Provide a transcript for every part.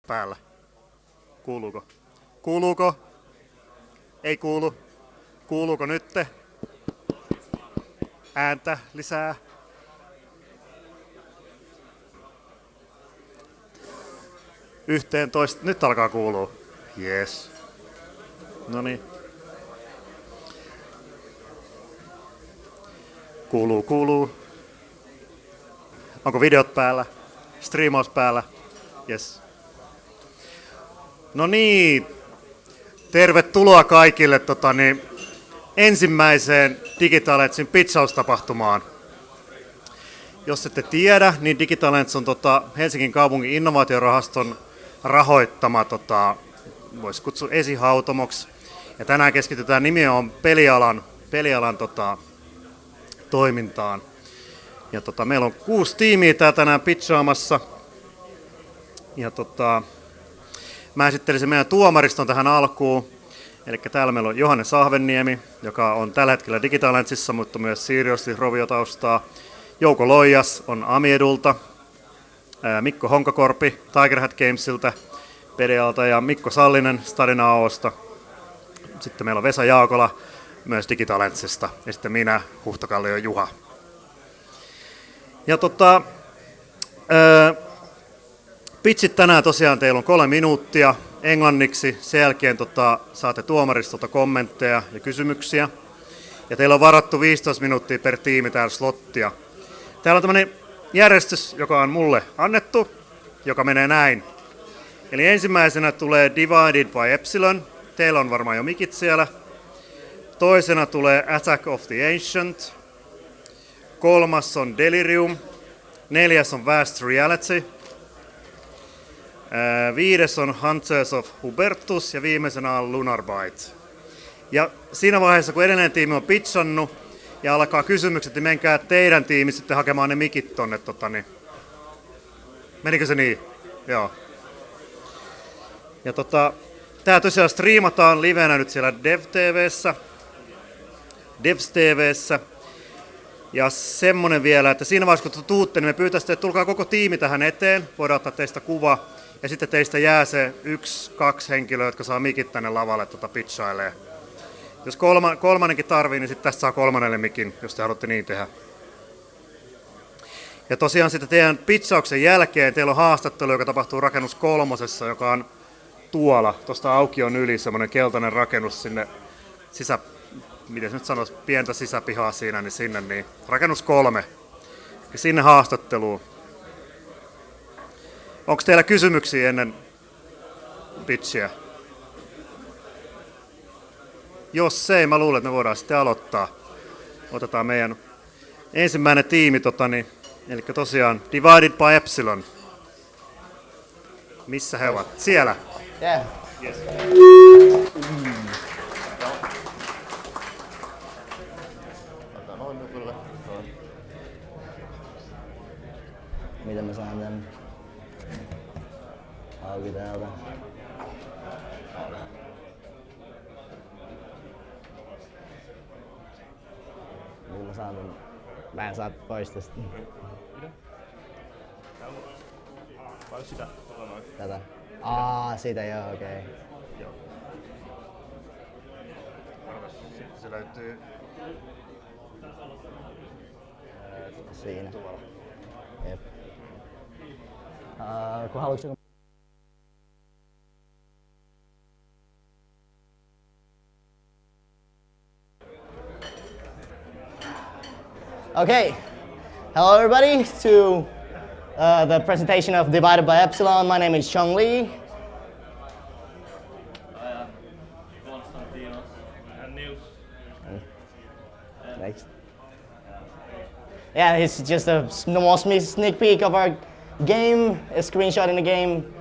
Päällä. Kuuluuko? Kuuluuko? Ei kuulu. Kuuluuko nytte? Ääntä lisää. Yhteentoista. Nyt alkaa kuulua. Yes. Noniin. Kuuluu. Onko videot päällä? Striimaus päällä? Yes. No niin. Tervetuloa kaikille ensimmäiseen Digitalentsin pitchaustapahtumaan. Jos ette tiedä, niin Digitalents on Helsingin kaupungin innovaatiorahaston rahoittama, voisi kutsua esihautomoksi. Ja tänään keskitytään nimenomaan pelialan toimintaan. Ja meillä on 6 tiimiä täällä tänään pitchaamassa. Ja mä esittelisin meidän tuomariston tähän alkuun. Eli täällä meillä on Johannes Ahvenniemi, joka on tällä hetkellä Digitalentsissa, mutta myös Seriously Rovio-taustaa. Jouko Loijas on Amiedulta, Mikko Honkakorpi Tiger Hat Gamesilta, Pedealta ja Mikko Sallinen Stadina AOsta. Sitten meillä on Vesa Jaakola myös Digitalentsista ja sitten minä, Huhtokallio Juha. Ja pitchit tänään tosiaan teillä on 3 minuuttia englanniksi, sen jälkeen saatte tuomaristolta kommentteja ja kysymyksiä. Ja teillä on varattu 15 minuuttia per tiimi täällä slottia. Täällä on tämmöinen järjestys, joka on mulle annettu, joka menee näin. Eli ensimmäisenä tulee Divided by Epsilon. Teillä on varmaan jo mikit siellä. Toisena tulee Attack of the Ancient. 3. on Delirium. 4. on Vast Reality. 5. on Hunters of Hubertus ja viimeisenä on Lunar Bite. Ja siinä vaiheessa, kun edellinen tiimi on pitchannut ja alkaa kysymykset, niin menkää teidän tiimi sitten hakemaan ne mikit tonne. Menikö se niin? Joo. Ja tää tosiaan striimataan livenä nyt siellä DEVS-TV:ssä. Ja semmonen vielä, että siinä vaiheessa kun tuutte, niin me pyytäisitte, että tulkaa koko tiimi tähän eteen. Voidaan ottaa teistä kuva. Ja sitten teistä jää se 1-2 henkilöä, jotka saa mikit tänne lavalle pitchailee. Jos kolmannenkin tarvii, niin sitten tästä saa 3. mikin, jos te haluatte niin tehdä. Ja tosiaan sitten teidän pitchauksen jälkeen teillä on haastattelu, joka tapahtuu rakennus 3, joka on tuolla. Tuosta aukion yli semmoinen keltainen rakennus sinne miten nyt sanoisi, pientä sisäpihaa siinä, niin sinne, niin rakennus 3. Ja sinne haastatteluun. Onko teillä kysymyksiä ennen pitchiä? Jos ei, mä luulen, että me voidaan sitten aloittaa. Otetaan meidän ensimmäinen tiimi, eli tosiaan Divided by Epsilon. Missä he ovat? Siellä. Yeah. Yes. Miten mä saan tän auki täältä? Miten mä saan tän? Mä en saa pois tästä. Vai sitä? Tätä? Sitä joo, okei. Joo. Sitten se löytyy siinä. Jep. Kun haluatko... Okay, hello everybody to the presentation of Divided by Epsilon. My name is Chung Lee. Next. Yeah, it's just a small sneak peek of our game, a screenshot in the game.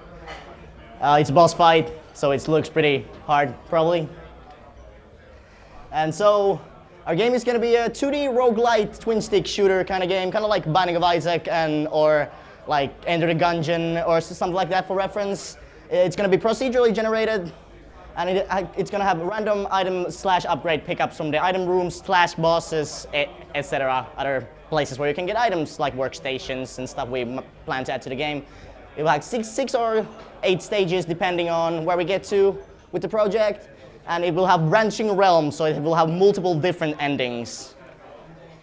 It's a boss fight, so it looks pretty hard, probably. And so, our game is going to be a 2D roguelite twin-stick shooter kind of game, kind of like Binding of Isaac or like Enter the Gungeon or something like that for reference. It's going to be procedurally generated, and it's going to have random item/upgrade pickups from the item rooms, /bosses, etc. Other places where you can get items like workstations and stuff we plan to add to the game. It will have six or 8 stages depending on where we get to with the project, and it will have branching realms, so it will have multiple different endings.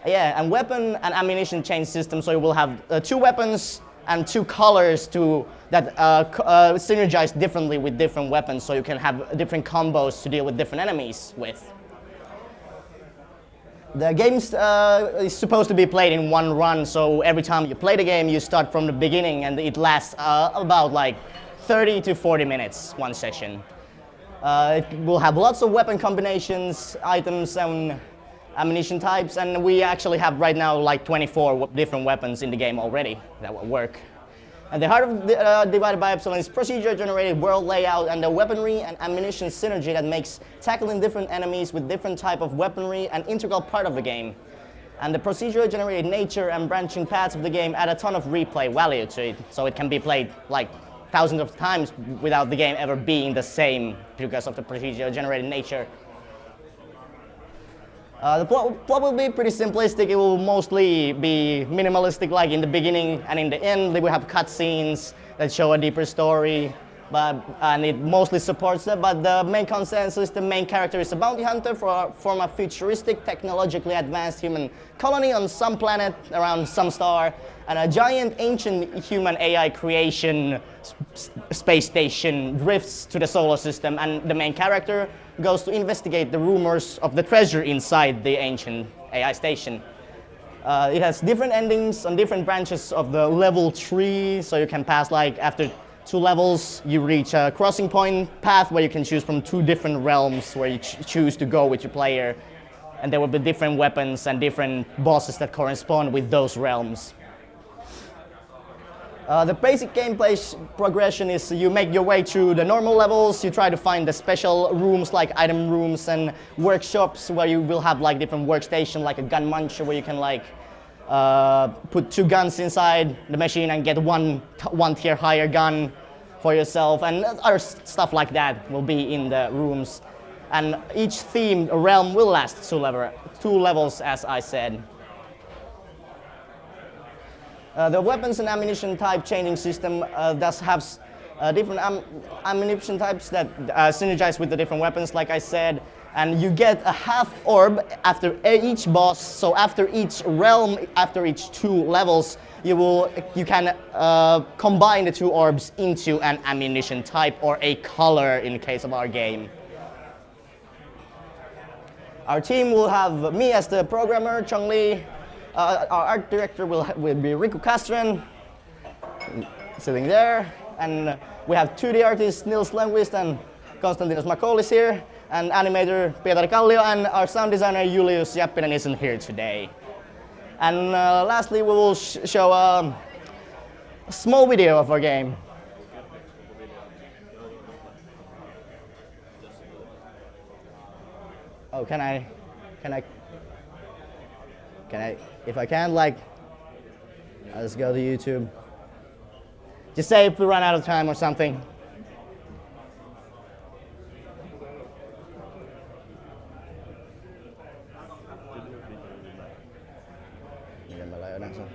Yeah, and weapon and ammunition change system, so it will have 2 weapons and 2 colors that synergize differently with different weapons, so you can have different combos to deal with different enemies with. The game is supposed to be played in one run, so every time you play the game, you start from the beginning, and it lasts about like 30 to 40 minutes, one session. It will have lots of weapon combinations, items, and ammunition types, and we actually have right now like 24 different weapons in the game already that will work. And the heart of Divided by Epsilon is procedure-generated world layout and the weaponry and ammunition synergy that makes tackling different enemies with different type of weaponry an integral part of the game. And the procedure-generated nature and branching paths of the game add a ton of replay value to it, so it can be played like thousands of times without the game ever being the same because of the procedure-generated nature. The plot will be pretty simplistic. It will mostly be minimalistic, like in the beginning and in the end. They will have cutscenes that show a deeper story, and it mostly supports that. But the main consensus, the main character is a bounty hunter from a futuristic, technologically advanced human colony on some planet around some star, and a giant ancient human AI creation space station drifts to the solar system, and the main character goes to investigate the rumors of the treasure inside the ancient AI station. It has different endings on different branches of the level tree, so you can pass like after 2 levels, you reach a crossing point path where you can choose from 2 different realms where you choose to go with your player, and there will be different weapons and different bosses that correspond with those realms. The basic gameplay progression is you make your way through the normal levels, you try to find the special rooms like item rooms and workshops where you will have like different workstation like a gun muncher where you can like put 2 guns inside the machine and get one tier higher gun for yourself, and other stuff like that will be in the rooms. And each themed realm will last 2 levels, as I said. The weapons and ammunition type changing system does have different ammunition types that synergize with the different weapons, like I said, and you get a half orb after each boss. So after each realm, after each 2 levels, you can combine the 2 orbs into an ammunition type or a color in the case of our game. Our team will have me as the programmer, Chong Lee. Our art director will be Riku Castren, sitting there, and we have 2D artist Nils Lundqvist and Konstantinos Markoulis here, and animator Peter Kallio, and our sound designer Julius Jappinen isn't here today. And lastly, we will show a small video of our game. Oh, can I, if I can, like, I'll just go to YouTube. Just say if we run out of time or something. Miten mä löydän sen?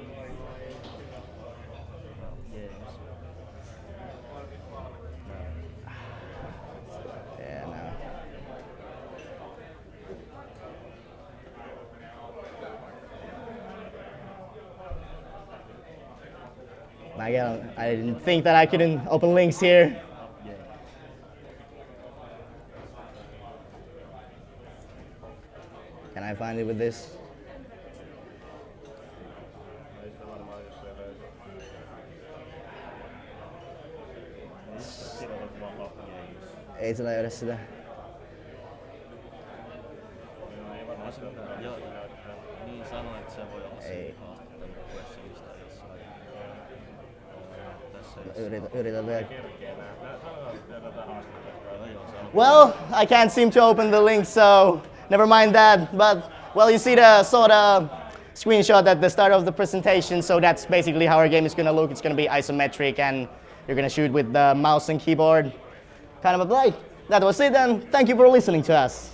Yeah, no. I didn't think that I couldn't open links here. Can I find it with this? Ei se löydä sitä. Niin sanoin, että se voi olla Ei. questionista jossain. Yritä vielä. Well, I can't seem to open the link, so never mind that. But, well, you see the sort of screenshot at the start of the presentation, so that's basically how our game is going to look. It's going to be isometric, and you're going to shoot with the mouse and keyboard. Kind of a play. That was it, and thank you for listening to us.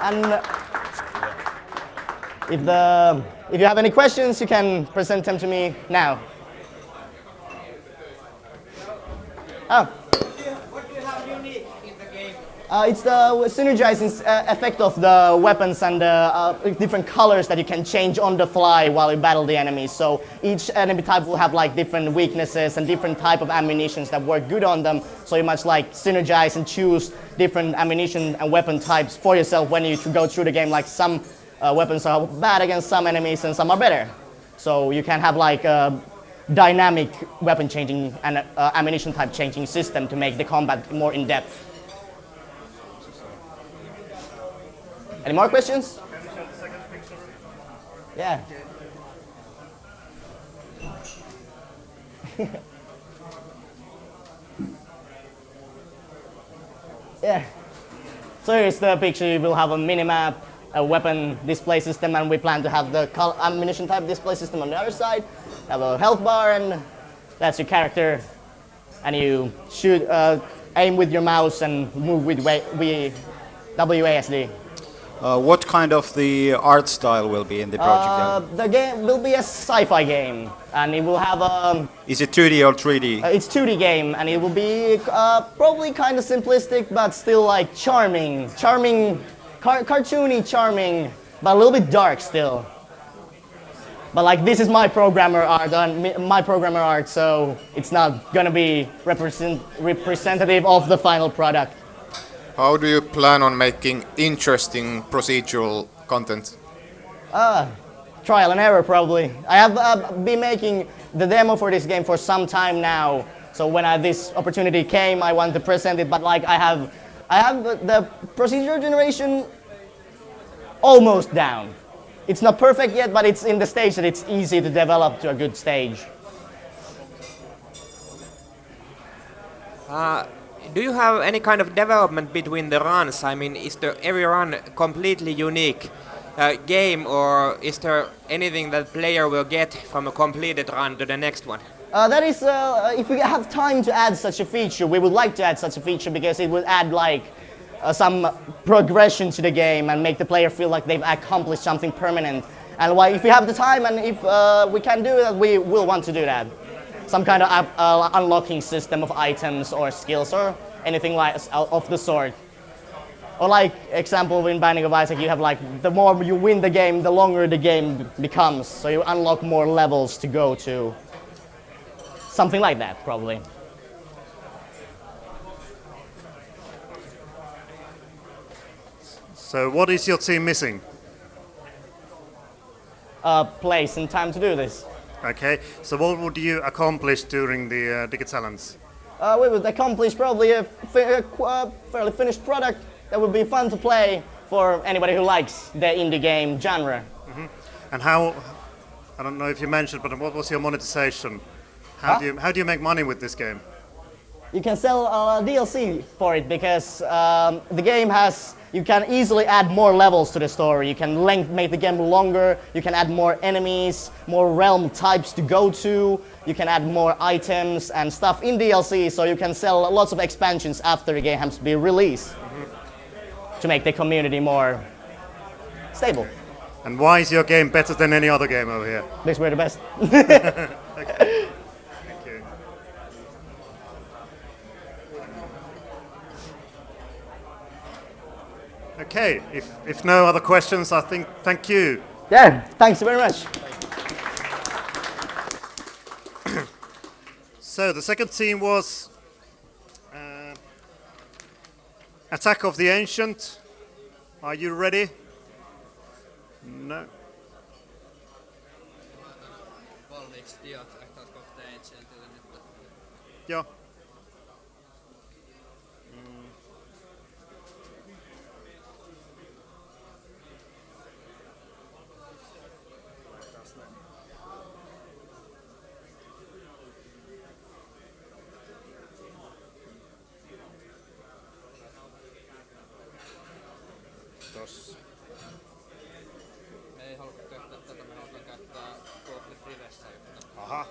And if you have any questions, you can present them to me now. Oh. What do you have unique in the game? It's the synergizing effect of the weapons and the different colors that you can change on the fly while you battle the enemies. So each enemy type will have like different weaknesses and different type of ammunitions that work good on them. So you must like synergize and choose different ammunition and weapon types for yourself when you go through the game. Like some weapons are bad against some enemies and some are better. So you can have like a dynamic weapon changing and ammunition type changing system to make the combat more in depth. Any more questions? Yeah. Yeah. So here's the picture. You will have a minimap, a weapon display system, and we plan to have the ammunition type display system on the other side. Have a health bar, and that's your character. And you shoot, aim with your mouse and move with WASD. What kind of the art style will be in the project? The game will be a sci-fi game, and it will have a. Is it 2D or 3D? It's 2D game, and it will be probably kind of simplistic, but still like charming, cartoony, charming, but a little bit dark still. But like this is my programmer art, so it's not gonna be representative of the final product. How do you plan on making interesting procedural content? Trial and error, probably. I have been making the demo for this game for some time now. So when this opportunity came, I wanted to present it. But like I have the procedure generation almost down. It's not perfect yet, but it's in the stage that it's easy to develop to a good stage. Do you have any kind of development between the runs? I mean, is every run completely unique game, or is there anything that player will get from a completed run to the next one? That is, if we have time to add such a feature, we would like to add such a feature because it would add like some progression to the game and make the player feel like they've accomplished something permanent. And if we have the time and if we can do that, we will want to do that. Some kind of unlocking system of items or skills or anything like of the sort. Or like example in Binding of Isaac, you have like the more you win the game, the longer the game becomes. So you unlock more levels to go to. Something like that, probably. So what is your team missing? Place and time to do this. Okay, so what would you accomplish during the Digitalents? We would accomplish probably a fairly finished product that would be fun to play for anybody who likes the indie game genre. And how, I don't know if you mentioned, but what was your monetization? How do you make money with this game? You can sell DLC for it because the game has, you can easily add more levels to the story. You can make the game longer, you can add more enemies, more realm types to go to, you can add more items and stuff in DLC, so you can sell lots of expansions after the game has been released to make the community more stable. And why is your game better than any other game over here? Because we're the best. Okay. Thank you. Okay, if no other questions, I think thank you. Yeah, thanks very much. So the second team was Attack of the Ancient. Are you ready? No. Ja. Tossa. Me ei haluta käyttää tätä, me halutaan käyttää Google Drivessä. Aha.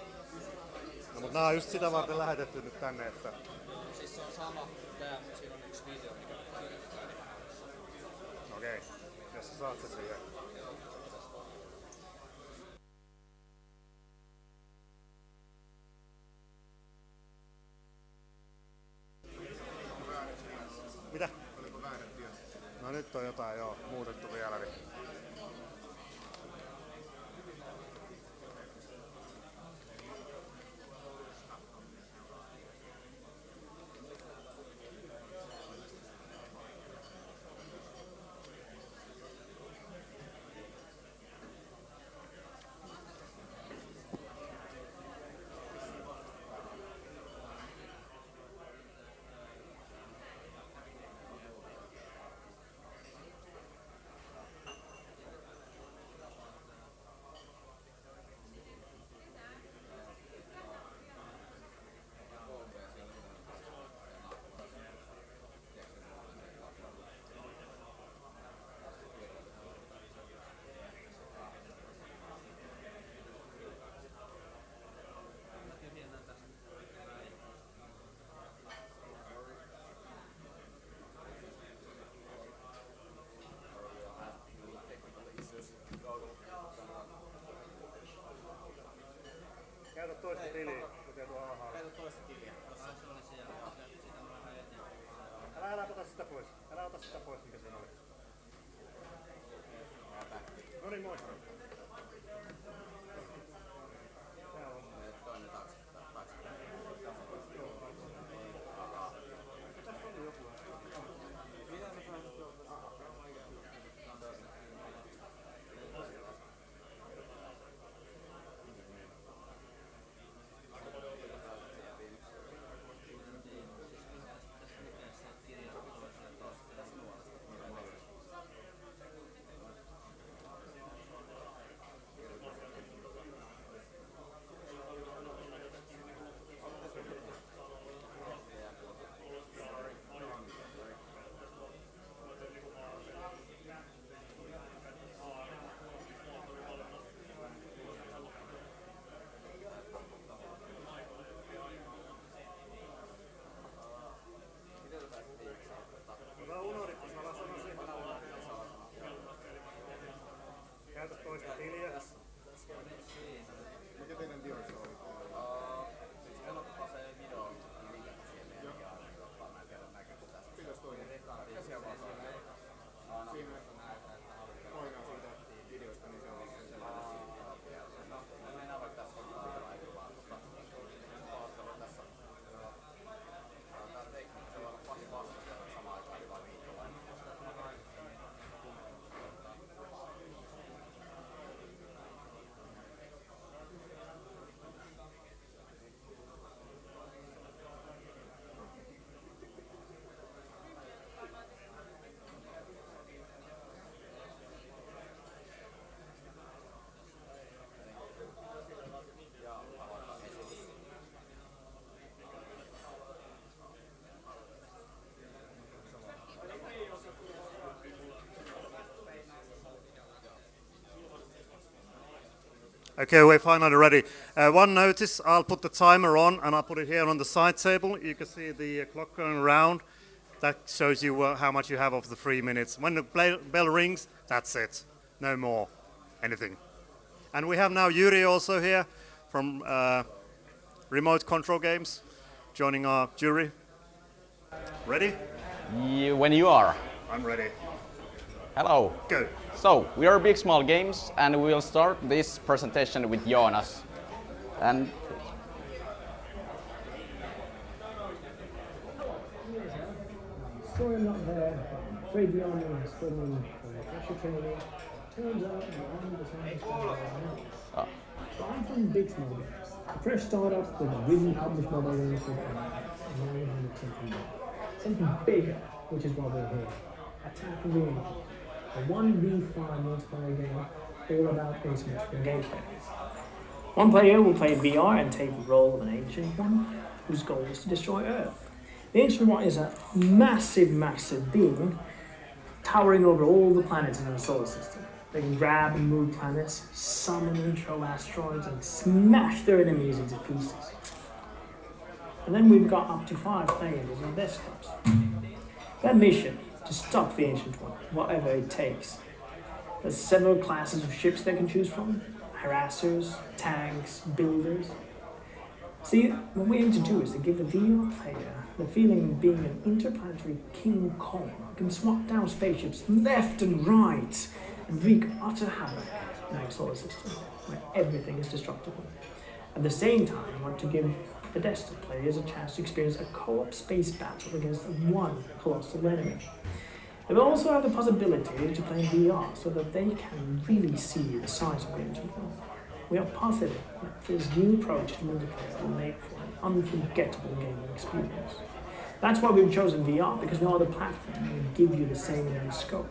No, mutta nämä on just sitä varten lähetetty nyt tänne, että... Siis se on sama tää, mutta siinä on yksi video, mikä pitää käyttää. Okei. Jos sä saat se siihen. No nyt on jotain joo muutettu vielä. Käytä toista tiliä, kuten tuo alhaalla. Käytä toista tiliä. Älä ota sitä pois. Älä ota sitä pois, mikä siinä oli. No niin, moi. Käytä toista tiliä. Mikä teidän tiedossa oli? Pitäis toinen. Siinä painaa siitä videosta, niin se on Okay, we're finally ready. One notice, I'll put the timer on and I'll put it here on the side table. You can see the clock going around. That shows you how much you have of the 3 minutes. When the bell rings, that's it. No more anything. And we have now Yuri also here from Remote Control Games joining our jury. Ready? When you are. I'm ready. Hello. Go. So, we are Big Small Games and we will start this presentation with Jonas. And Sorry I'm not there. Afraid the army is struggling for pressure training. Turns out I'm the same as I'm from Big Small Games. A fresh startup with a really published mobile game for now we have something bigger, which is why we're here. Attack of the Ancients. A 1v5 multiplayer game all about asymmetrical gameplay. One player will play VR and take the role of an Ancient One whose goal is to destroy Earth. The Ancient One is a massive being towering over all the planets in our solar system. They can grab and move planets, summon and throw asteroids, and smash their enemies into pieces. And then we've got up to 5 players on desktops. Their mission: to stop the Ancient One, whatever it takes. There's several classes of ships they can choose from: harassers, tanks, builders. See, what we aim to do is to give the VR player the feeling of being an interplanetary King Kong who can swat down spaceships left and right and wreak utter havoc in our solar system, where everything is destructible. At the same time, I want to give the desktop players a chance to experience a co-op space battle against one colossal enemy. They will also have the possibility to play in VR so that they can really see the size of the interval. We are positive that this new approach to multiplayer will make for an unforgettable gaming experience. That's why we've chosen VR, because no other platform will give you the same in scope.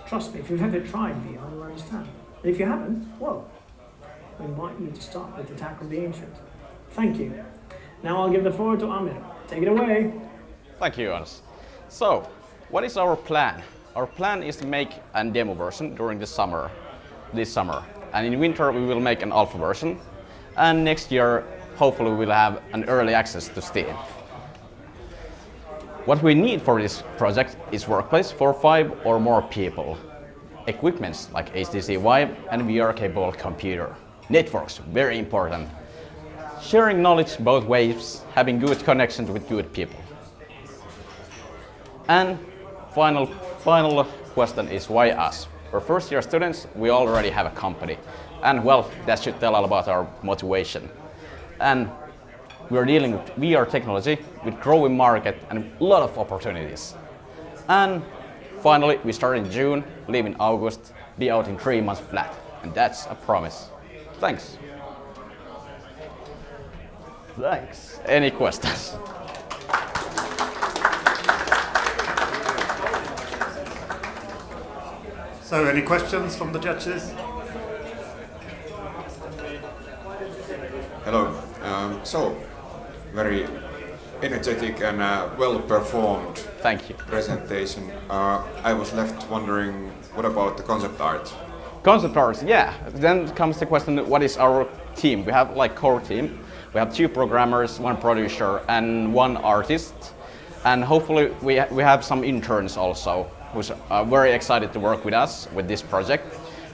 Trust me, if you've ever tried VR, you'll understand. And if you haven't, well, we invite you to start with Attack of the Ancient. Thank you. Now I'll give the floor to Amir. Take it away. Thank you, Jonas. So, what is our plan? Our plan is to make a demo version during this summer. And in winter we will make an alpha version. And next year, hopefully we'll have an early access to Steam. What we need for this project is workplace for 5 or more people. Equipments like HTC Vive and VR-capable computer. Networks, very important. Sharing knowledge both ways, having good connections with good people. And final question is why us? We're first year students, we already have a company. And well, that should tell all about our motivation. And we're dealing with VR technology, with growing market and a lot of opportunities. And finally, we start in June, leave in August, be out in 3 months flat. And that's a promise. Thanks. Thanks. Any questions? So, any questions from the judges? Hello. So, very energetic and well-performed Thank you. presentation. I was left wondering, what about the concept art? Concept art, yeah. Then comes the question, what is our team? We have like core team. We have 2 programmers, 1 producer, and 1 artist. And hopefully we have some interns also, who's very excited to work with us with this project,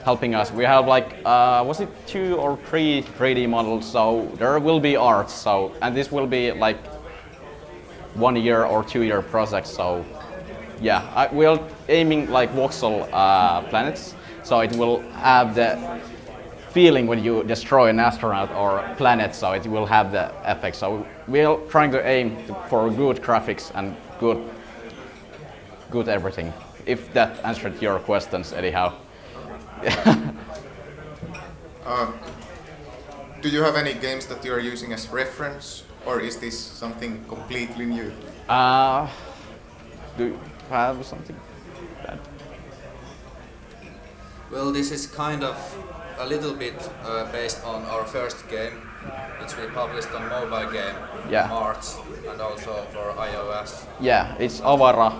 helping us. We have like, was it 2 or 3 3D models, so there will be art. So, and this will be like 1 year or 2 year project. So yeah, we're aiming like voxel planets, so it will have the feeling when you destroy an astronaut or planet, so it will have the effect. So we're trying to aim for good graphics and good everything. If that answered your questions anyhow. Do you have any games that you are using as reference, or is this something completely new? Do you have something? Well, this is kind of a little bit based on our first game, which we published on mobile game Yeah. in March, and also for iOS. Yeah, it's Avara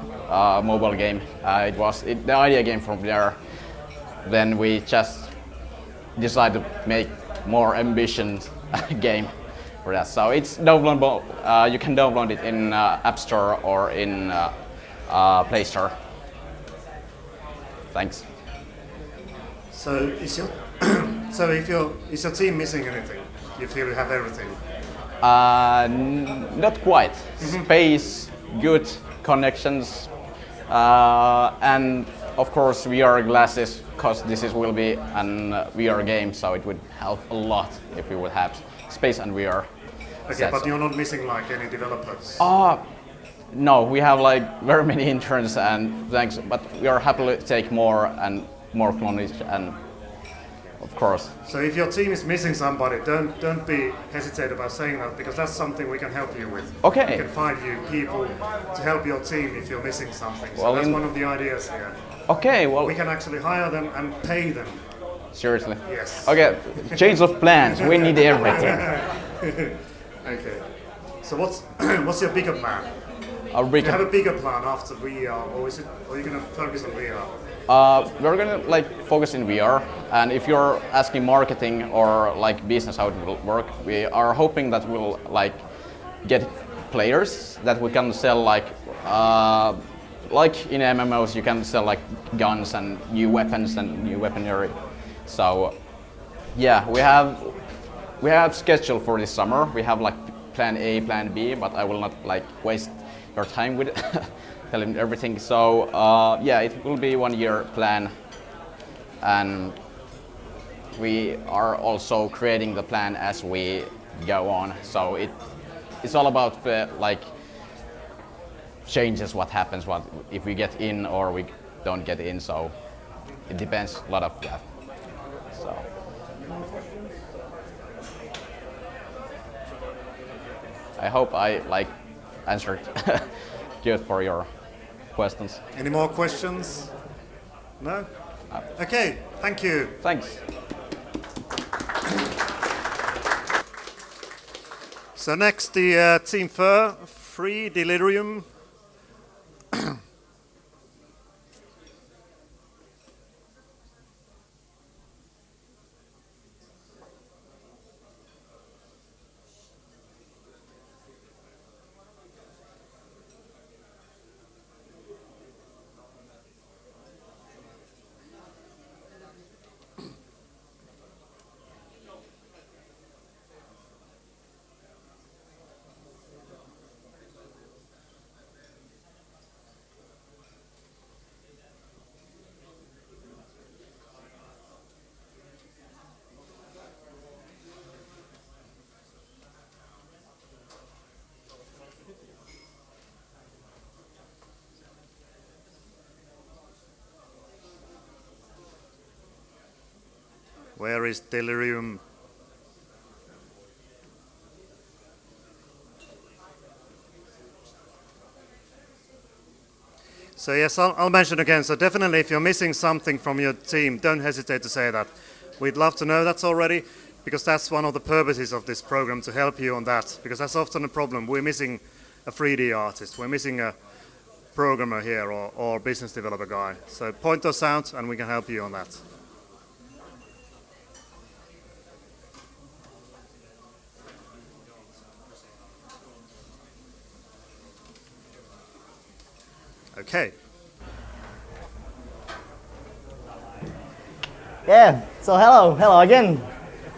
mobile game. It was the idea came from there. Then we just decided to make more ambitious game for that. So it's downloadable. You can download it in App Store or in Play Store. Thanks. So, is your is your team missing anything? You feel you have everything? Not quite. Space, good connections, and of course VR glasses, because will be an VR game, so it would help a lot if we would have space and VR. Okay, but you're not missing like any developers? No, we have like very many interns and thanks, but we are happy to take more and more knowledge, and of course. So if your team is missing somebody, don't be hesitate about saying that, because that's something we can help you with. Okay. We can find you people to help your team if you're missing something. So Well, that's one of the ideas here. Okay, well, We can actually hire them and pay them. seriously. Yes. Okay, change of plans. We need everything. Okay. So what's your bigger plan? Our Do big, you have a bigger plan after VR, or are you gonna focus on VR? we're gonna like focus in VR, and if you're asking marketing or like business how it will work, we are hoping that we'll like get players that we can sell like in MMOs you can sell like guns and new weapons and new weaponry. So yeah, we have schedule for this summer. We have like plan A, plan B, but I will not like waste your time with telling everything. So yeah, it will be 1 year plan, and we are also creating the plan as we go on. So it's all about like changes, what happens, what if we get in or we don't get in. So it depends a lot of that. So. I hope I like answered good for your questions. Any more questions? No? Okay, thank you. Thanks. So next the Team Fur, Free Delirium. Where is Delirium? So yes, I'll mention again, so definitely if you're missing something from your team, don't hesitate to say that. We'd love to know that already, because that's one of the purposes of this program, to help you on that, because that's often a problem. We're missing a 3D artist, we're missing a programmer here or business developer guy. So point us out and we can help you on that. Okay. Yeah, so hello again.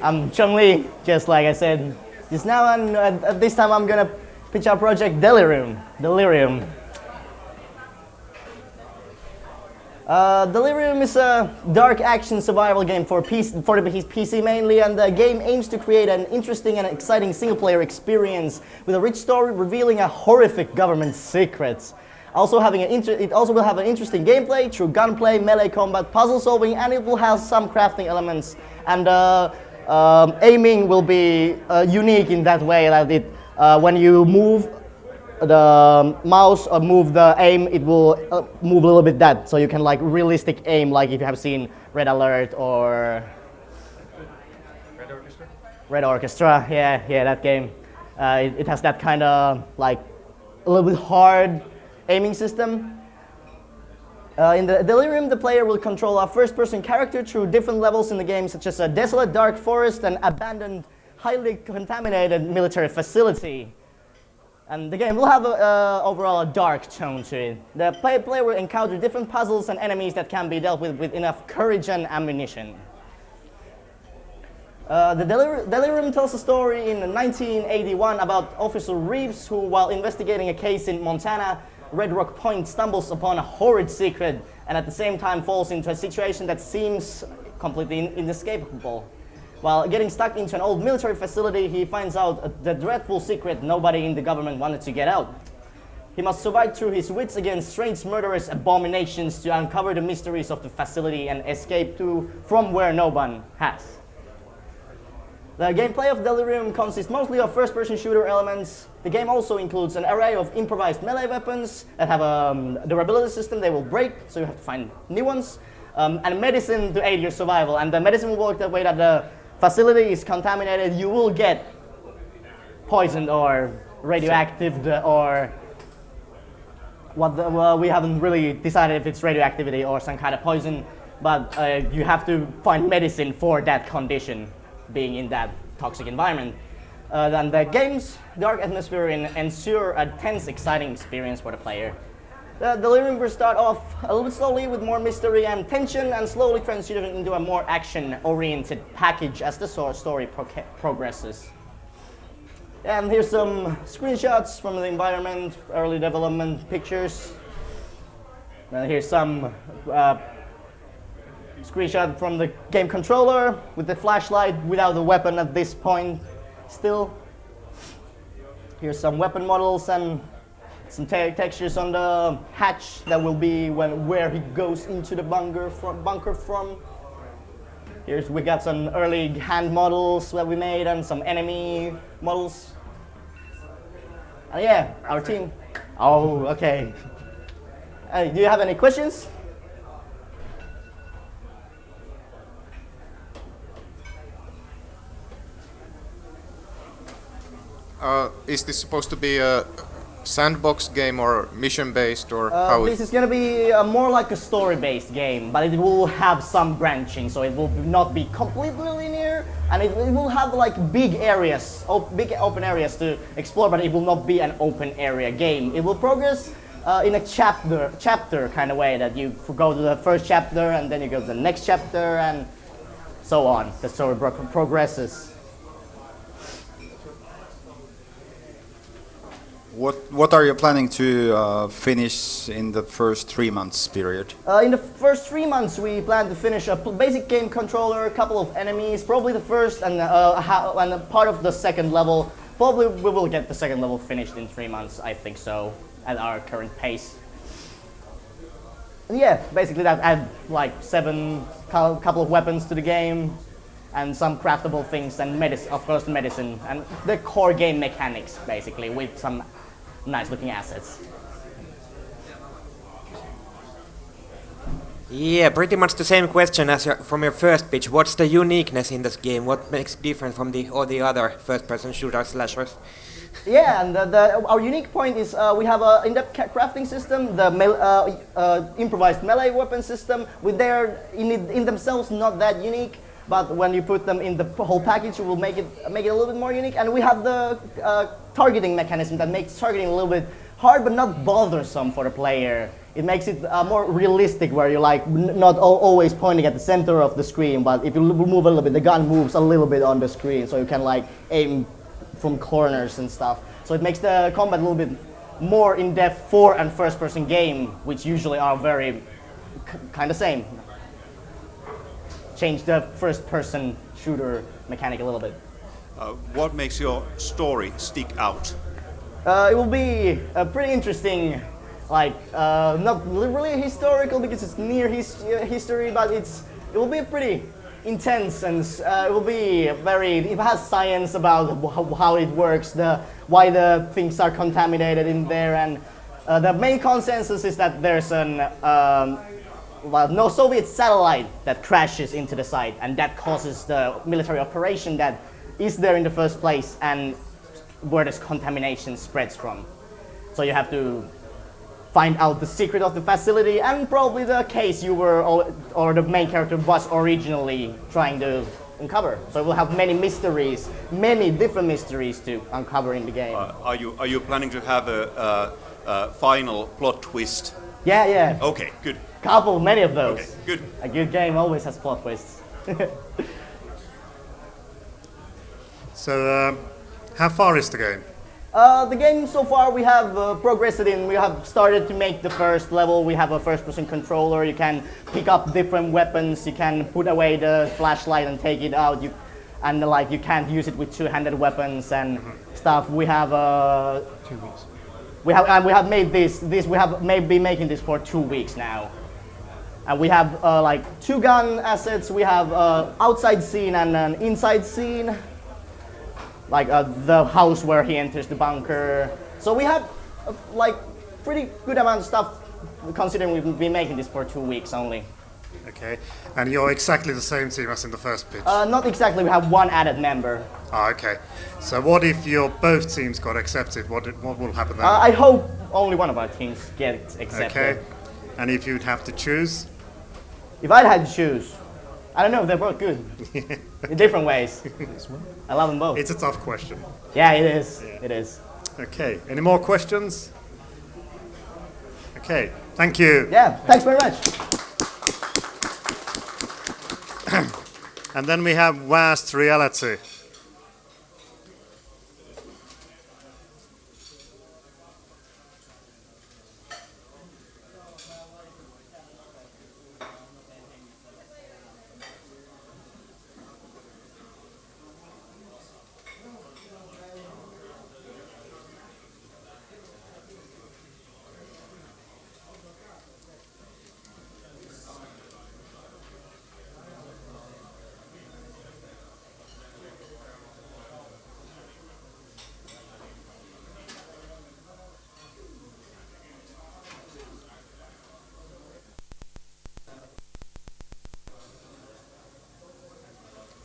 I'm Chung Lee, just like I said just now, and at this time I'm gonna pitch our project Delirium. Delirium is a dark action survival game for the PC mainly, and the game aims to create an interesting and exciting single-player experience with a rich story revealing a horrific government secrets. It also will have an interesting gameplay through gunplay, melee combat, puzzle solving, and it will have some crafting elements. And aiming will be unique in that way that when you move the mouse or move the aim, it will move a little bit that, so you can like realistic aim, like if you have seen Red Alert or Red Orchestra, yeah, that game. It has that kind of like a little bit hard aiming system. In the Delirium, the player will control a first-person character through different levels in the game, such as a desolate dark forest, an abandoned, highly contaminated military facility. And the game will have overall a dark tone to it. The player will encounter different puzzles and enemies that can be dealt with enough courage and ammunition. The Delirium tells a story in 1981 about Officer Reeves, who, while investigating a case in Montana, Red Rock Point, stumbles upon a horrid secret and at the same time falls into a situation that seems completely inescapable. While getting stuck into an old military facility, he finds out the dreadful secret nobody in the government wanted to get out. He must survive through his wits against strange murderous abominations to uncover the mysteries of the facility and escape from where no one has. The gameplay of Delirium consists mostly of first-person shooter elements. The game also includes an array of improvised melee weapons that have a durability system. They will break, so you have to find new ones. And medicine to aid your survival. And the medicine will work that way that the facility is contaminated. You will get poisoned or radioactive or we haven't really decided if it's radioactivity or some kind of poison, but you have to find medicine for that condition, being in that toxic environment. Then the game's dark atmosphere ensure a tense, exciting experience for the player. The Delirium will start off a little bit slowly with more mystery and tension, and slowly transition into a more action-oriented package as the story progresses. And here's some screenshots from the environment, early development pictures. And here's some screenshot from the game controller with the flashlight without the weapon at this point still. Here's some weapon models and some textures on the hatch that will be where he goes into the bunker from. We got some early hand models that we made and some enemy models. And yeah, our team. Oh, okay. Do you have any questions? Is this supposed to be a sandbox game or mission-based, or how? This is going to be more like a story-based game, but it will have some branching, so it will not be completely linear, and it will have like big areas, big open areas to explore, but it will not be an open area game. It will progress in a chapter kind of way, that you go to the first chapter and then you go to the next chapter and so on. The story progresses. What are you planning to finish in the first 3 months period? In the first 3 months, we plan to finish a basic game controller, a couple of enemies, probably the first and a part of the second level. Probably we will get the second level finished in 3 months, I think so, at our current pace. And yeah, basically that add like 7 couple of weapons to the game, and some craftable things, and of course medicine, and the core game mechanics basically with some nice looking assets. Yeah, pretty much the same question as from your first pitch. What's the uniqueness in this game? What makes it different from all the other first-person shooter slashers? Yeah, and our unique point is we have an in-depth crafting system, the improvised melee weapon system. With in themselves not that unique, but when you put them in the whole package, it will make it a little bit more unique. And we have the targeting mechanism that makes targeting a little bit hard, but not bothersome for the player. It makes it more realistic, where you're like not always pointing at the center of the screen, but if you move a little bit, the gun moves a little bit on the screen, so you can like aim from corners and stuff. So it makes the combat a little bit more in-depth for a first-person game, which usually are very kind of same. Change the first-person shooter mechanic a little bit. What makes your story stick out? It will be pretty interesting, like not really historical because it's near history, but it will be pretty intense, and it will be it has science about how it works, why the things are contaminated in there, and the main consensus is that there's no Soviet satellite that crashes into the site, and that causes the military operation that is there in the first place, and where this contamination spreads from. So you have to find out the secret of the facility, and probably the case you were, or the main character was originally trying to uncover. So we'll have many different mysteries to uncover in the game. Are you planning to have a final plot twist? Yeah. Okay, good. Many of those. Okay, good. A good game always has plot twists. So, how far is the game? The game so far we have progressed in. We have started to make the first level. We have a first-person controller. You can pick up different weapons. You can put away the flashlight and take it out. You can't use it with two-handed weapons and stuff. We have 2 weeks. We have made this. We have been making this for 2 weeks now. And we have like 2 gun assets. We have outside scene and an inside scene, like the house where he enters the bunker. So we have like pretty good amount of stuff, considering we've been making this for 2 weeks only. Okay, and you're exactly the same team as in the first pitch? Not exactly. We have 1 added member. Okay. So what if both teams got accepted? What will happen then? I hope only one of our teams gets accepted. Okay. And if you'd have to choose? If I'd had to choose, I don't know. They're both good in different ways. I love them both. It's a tough question. Yeah, it is. Yeah. It is. Okay. Any more questions? Okay. Thank you. Yeah. Thanks very much. And then we have Vast Reality.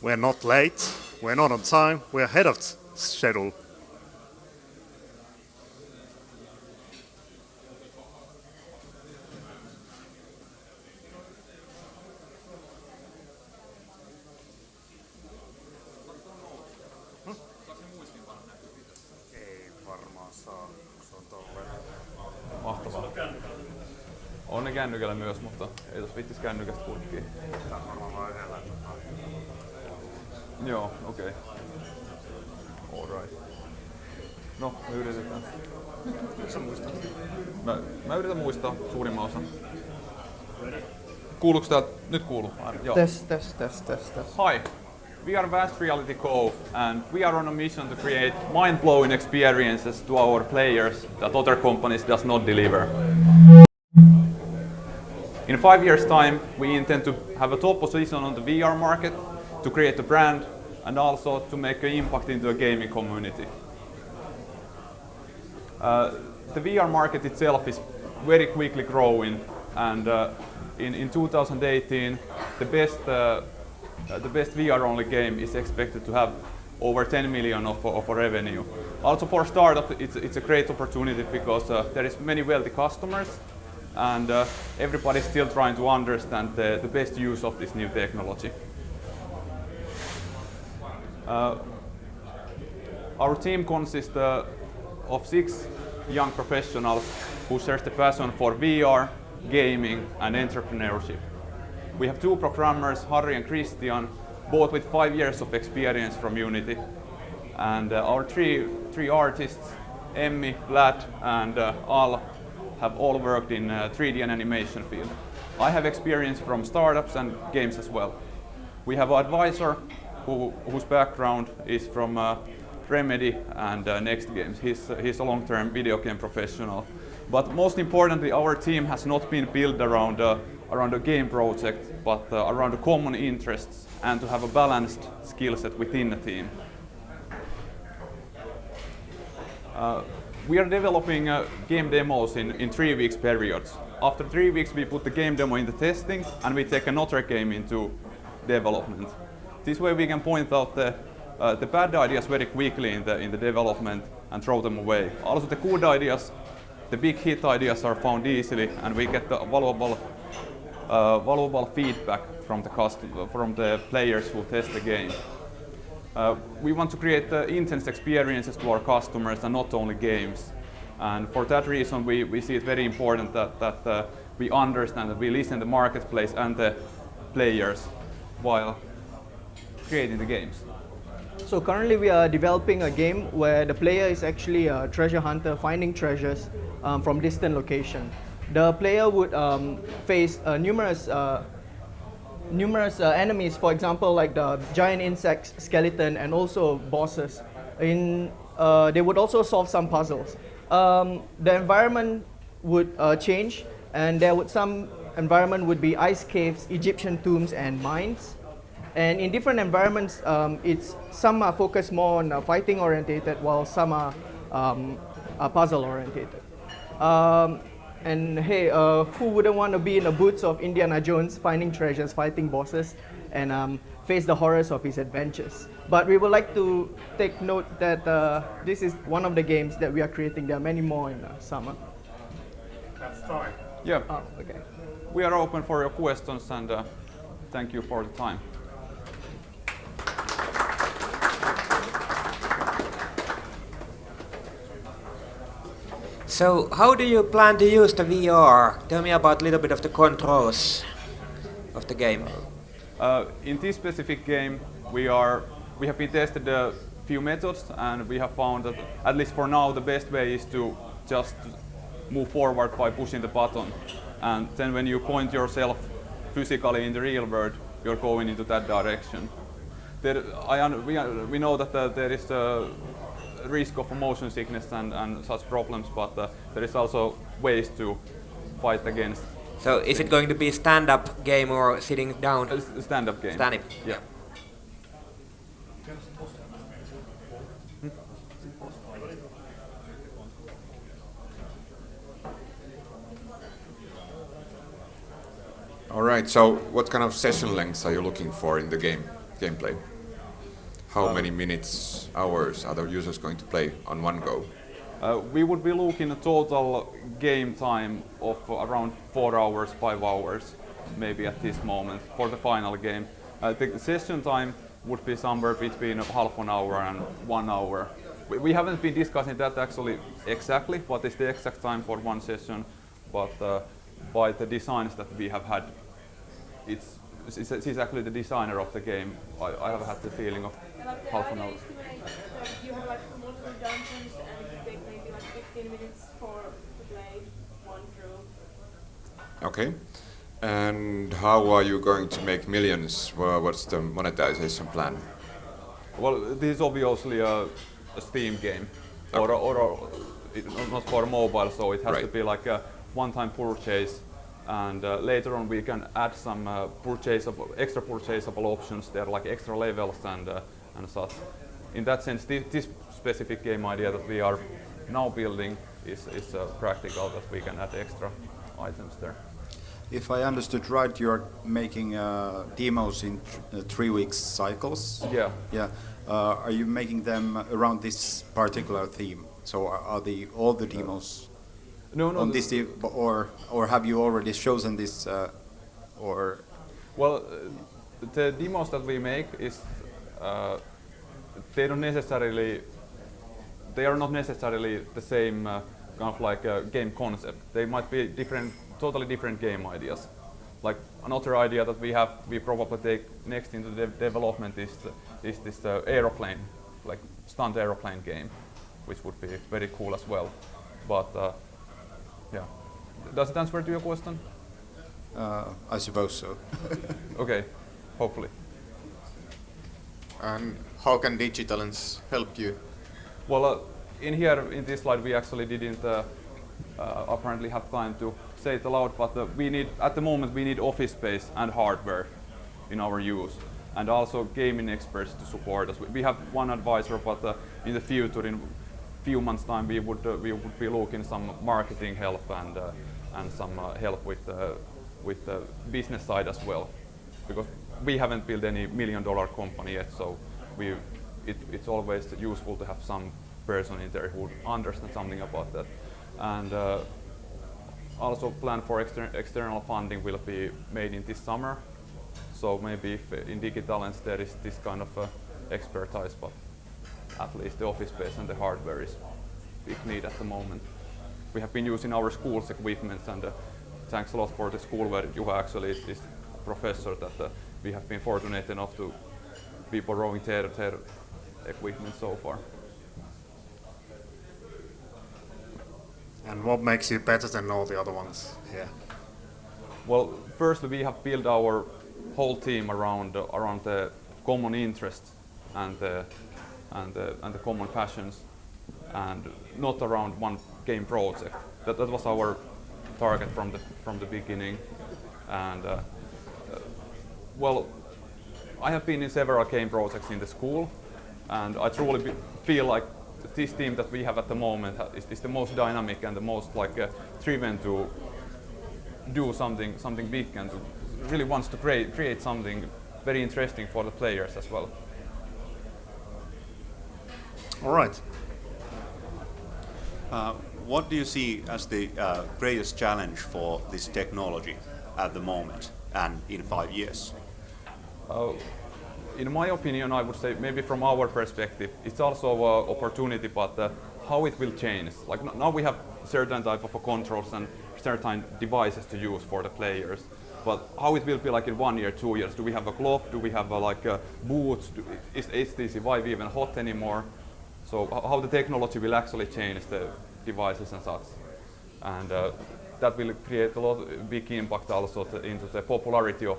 We're not late, we're not on time, we're ahead of schedule. Ei varmaan saa, se on tolleen. Mahtavaa. On ne kännykällä myös, mutta ei tos vittis kännykästä kurkkiin. Tää on varmaan vaan yhdellä. Joo, okei. Alright. No, me yritetään. Sä muistat? Mä yritän muistaa suurimman osan. Kuuluuko täältä? Nyt kuuluu. Joo. Test. Hi, we are Vast Reality Co. and we are on a mission to create mind-blowing experiences to our players that other companies does not deliver. In 5 years' time, we intend to have a top position on the VR market, to create a brand, and also to make an impact into a gaming community. The VR market itself is very quickly growing, and in 2018, the best VR-only game is expected to have over 10 million of revenue. Also for startup, it's a great opportunity because there is many wealthy customers, and everybody's still trying to understand the best use of this new technology. Our team consists of 6 young professionals who share the passion for VR, gaming, and entrepreneurship. We have 2 programmers, Harry and Christian, both with 5 years of experience from Unity. And our three artists, Emmy, Vlad, and Al, have all worked in 3D and animation field. I have experience from startups and games as well. We have an advisor whose background is from Remedy and Next Games. He's a long-term video game professional. But most importantly, our team has not been built around a game project, but around the common interests and to have a balanced skill set within the team. We are developing game demos in 3 weeks periods. After 3 weeks, we put the game demo into testing, and we take another game into development. This way, we can point out the bad ideas very quickly in the development and throw them away. Also, the good ideas, the big hit ideas, are found easily, and we get the valuable feedback from the players who test the game. We want to create intense experiences to our customers and not only games. And for that reason, we see it very important that we understand, that we listen to the marketplace and the players while creating the games. So currently we are developing a game where the player is actually a treasure hunter finding treasures from distant location. The player would face numerous enemies, for example, like the giant insect skeleton and also bosses. They would also solve some puzzles. The environment would change, and some environment would be ice caves, Egyptian tombs, and mines. And in different environments, some are focused more on fighting orientated, while some are puzzle orientated. And hey, who wouldn't want to be in the boots of Indiana Jones, finding treasures, fighting bosses, and face the horrors of his adventures? But we would like to take note that this is one of the games that we are creating. There are many more in summer. That's fine. Yeah. Oh, okay. We are open for your questions, and thank you for the time. So, how do you plan to use the VR? Tell me about a little bit of the controls of the game. In this specific game, we have been tested a few methods, and we have found that, at least for now, the best way is to just move forward by pushing the button. And then when you point yourself physically in the real world, you're going into that direction. We know that there is a risk of motion sickness and such problems, but there is also ways to fight against. So is it going to be stand-up game or sitting down? A stand-up game. Stand-up. Yeah. All right. So, what kind of session lengths are you looking for in the gameplay? how many minutes, hours are the users going to play on one go? We would be looking at total game time of around 4 hours, 5 hours, maybe at this moment for the final game. The session time would be somewhere between half an hour and 1 hour. We haven't been discussing that actually exactly, what is the exact time for one session, but by the designs that we have had, it's actually the designer of the game. I have had the feeling of half an hour. You have like multiple dungeons and it takes maybe like 15 minutes to play one through. Okay. And how are you going to make millions? What's the monetization plan? Well, this is obviously a Steam game, or not for mobile, so it has to be like a one-time purchase, and later on we can add some extra purchasable options there, like extra levels and such. In that sense, this specific game idea that we are now building is practical, that we can add extra items there. If I understood right, you're making demos in 3 weeks cycles. Yeah. Yeah. Are you making them around this particular theme? So are all the demos on this theme, or have you already chosen this, or? Well, the demos that we make is they are not necessarily the same kind of like game concept. They might be totally different game ideas. Like another idea that we probably take next into the development is this aeroplane, like stunt aeroplane game, which would be very cool as well. But yeah, does it answer to your question? I suppose so. Okay, hopefully. And how can Digitalents help you? Well, in this slide we actually didn't apparently have time to say it aloud, but at the moment we need office space and hardware in our use, and also gaming experts to support us. We have one advisor, but in the future, in few months' time, we would be looking some marketing help and some help with the business side as well, because we haven't built any $1 million company yet, so it's always useful to have some person in there who understands something about that. And also plan for external funding will be made in this summer. So maybe if in Digitalents there is this kind of expertise, but at least the office space and the hardware is big need at the moment. We have been using our school's equipment, and thanks a lot for the school where Juha actually is this professor, that we have been fortunate enough to be borrowing their equipment so far. And what makes you better than all the other ones here? Well, firstly, we have built our whole team around the common interests and the common passions, and not around one game project. That was our target from the beginning. And well, I have been in several game projects in the school, and I truly feel like this team that we have at the moment is the most dynamic and the most driven to do something big, and really wants to create something very interesting for the players as well. All right. What do you see as the greatest challenge for this technology at the moment and in 5 years? In my opinion, I would say maybe from our perspective, it's also an opportunity, but how it will change. Like now we have certain type of controls and certain devices to use for the players, but how it will be like in 1 year, 2 years? Do we have a glove? Do we have boots? Is HTC Vive even hot anymore? So how the technology will actually change the devices and such, and that will create a big impact also into the popularity of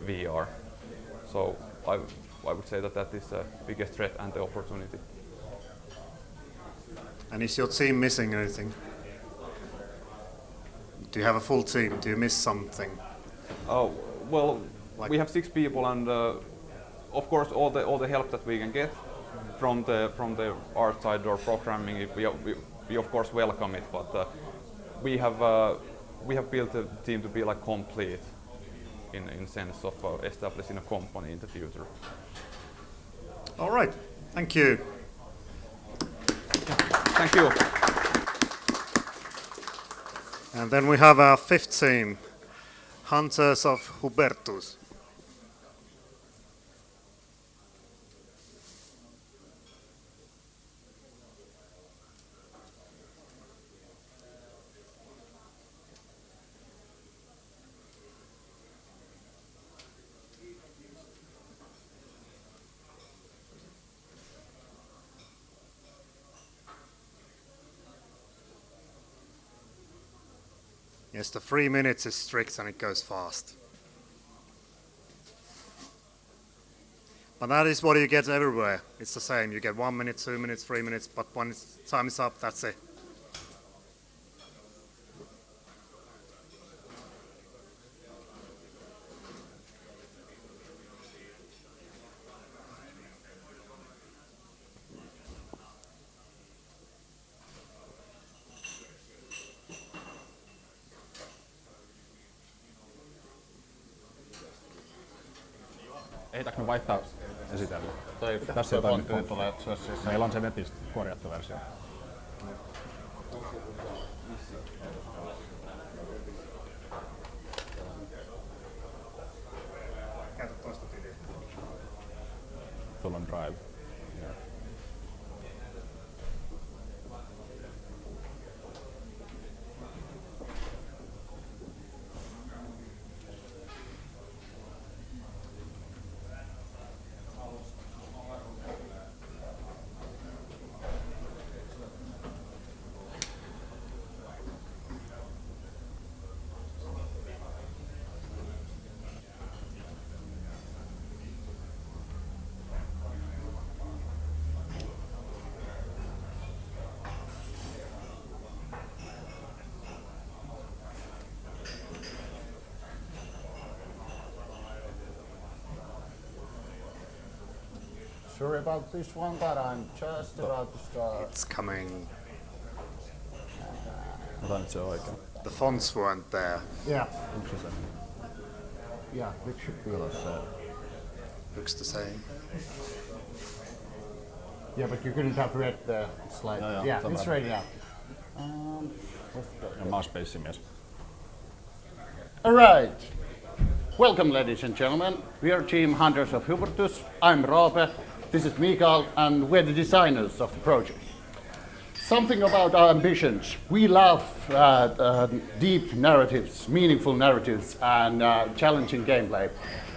VR. So I would say that is the biggest threat and the opportunity. And is your team missing anything? Do you have a full team? Do you miss something? Oh well, we have 6 people, and of course all the help that we can get from the art side or programming, we of course welcome it. But we have built a team to be like complete in sense of establishing a company in the future. All right, thank you. Thank you. And then we have our fifth team, Hunters of Hubertus. Yes, the 3 minutes is strict and it goes fast. But that is what you get everywhere. It's the same. You get 1 minute, 2 minutes, 3 minutes, but when time is up, that's it. Ehditäänkö me vaihtaa esitellä? Tässä jotain meillä on se netistä korjattu versio. Käytä toista tiliä. Sulla on Drive. Sorry about this one, but I'm just about to start. It's coming. Otan nyt se oikein. The fonts weren't there. Yeah. Onko se se? Yeah, it should be the same. Looks the same. Yeah, but you couldn't have read the slide. Yeah, it's ready now. Ja mä oon space-mies. All right. Welcome, ladies and gentlemen. We are Team Hunters of Hubertus. I'm Roope. This is Mikael, and we're the designers of the project. Something about our ambitions. We love deep narratives, meaningful narratives, and challenging gameplay.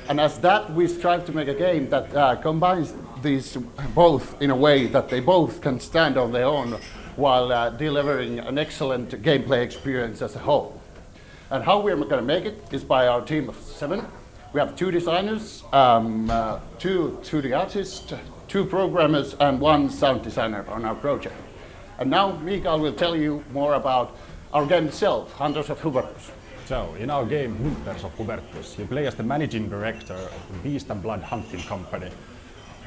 And as that, we strive to make a game that combines these both in a way that they both can stand on their own while delivering an excellent gameplay experience as a whole. And how we're going to make it is by our team of 7. We have 2 designers, 2 2D artists, 2 programmers, and 1 sound designer on our project. And now Mikael will tell you more about our game itself, Hunters of Hubertus. So, in our game Hunters of Hubertus, you play as the managing director of the Beast and Blood Hunting Company,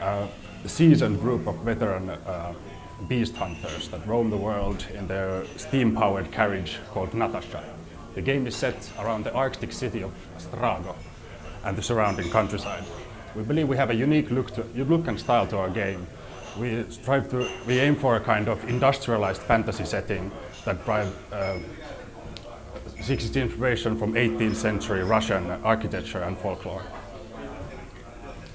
a seasoned group of veteran beast hunters that roam the world in their steam-powered carriage called Natasha. The game is set around the Arctic city of Strago and the surrounding countryside. We believe we have a unique look and style to our game. We aim for a kind of industrialized fantasy setting that seeks its inspiration from 18th century Russian architecture and folklore.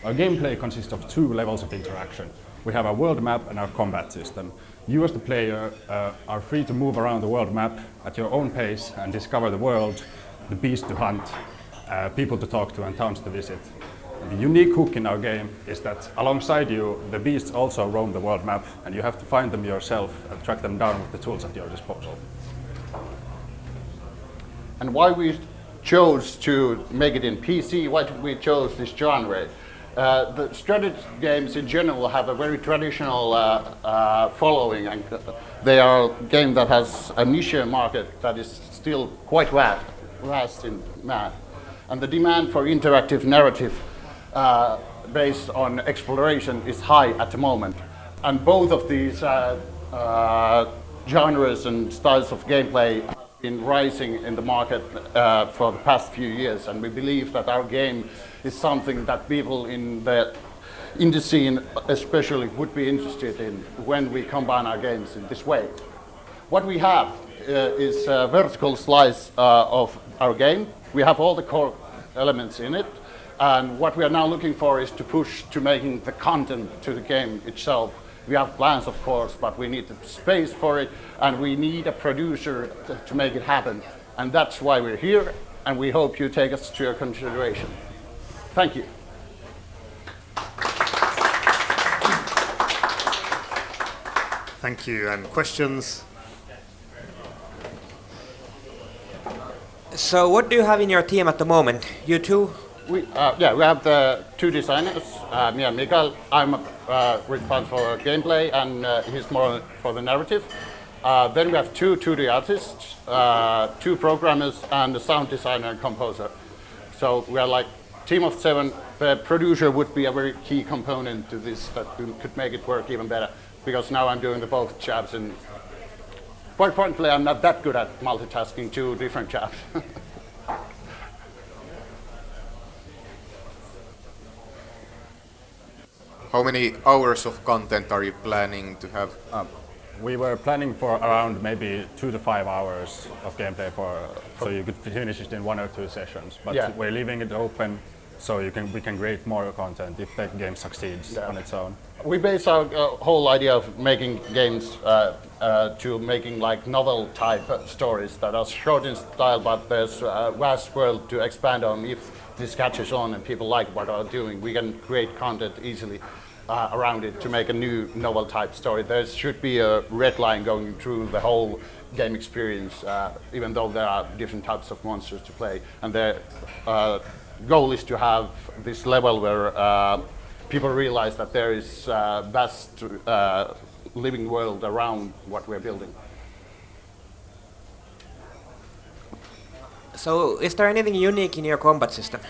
Our gameplay consists of 2 levels of interaction. We have our world map and our combat system. You as the player are free to move around the world map at your own pace and discover the world, the beasts to hunt, people to talk to, and towns to visit. And the unique hook in our game is that alongside you, the beasts also roam the world map, and you have to find them yourself and track them down with the tools at your disposal. And why we chose to make it in PC, why we chose this genre. The strategy games in general have a very traditional following, and they are a game that has a niche market that is still quite vast in math. And the demand for interactive narrative based on exploration is high at the moment. And both of these genres and styles of gameplay have been rising in the market for the past few years, and we believe that our game is something that people in the in the scene especially would be interested in when we combine our games in this way. What we have is a vertical slice of our game. We have all the core elements in it, and what we are now looking for is to push to making the content to the game itself. We have plans, of course, but we need the space for it, and we need a producer to make it happen. And that's why we're here, and we hope you take us to your consideration. Thank you. Thank you. And questions? So what do you have in your team at the moment? You two? We have the two designers, me and Mikael. I'm responsible for gameplay, and he's more for the narrative. Then we have two 2D artists, two programmers, and a sound designer and composer. So we are like a team of 7. The producer would be a very key component to this that could make it work even better, because now I'm doing the both jobs, and quite frankly, I'm not that good at multitasking 2 different jobs. How many hours of content are you planning to have? We were planning for around maybe 2 to 5 hours of gameplay so you could finish it in 1 or 2 sessions. But we're leaving it open so we can create more content if the game succeeds on its own. We base our whole idea of making games to making like novel type stories that are short in style, but there's a vast world to expand on. If this catches on and people like what we're doing, we can create content easily around it to make a new novel type story. There should be a red line going through the whole game experience, even though there are different types of monsters to play. And the goal is to have this level where people realize that there is a vast living world around what we're building. So is there anything unique in your combat system?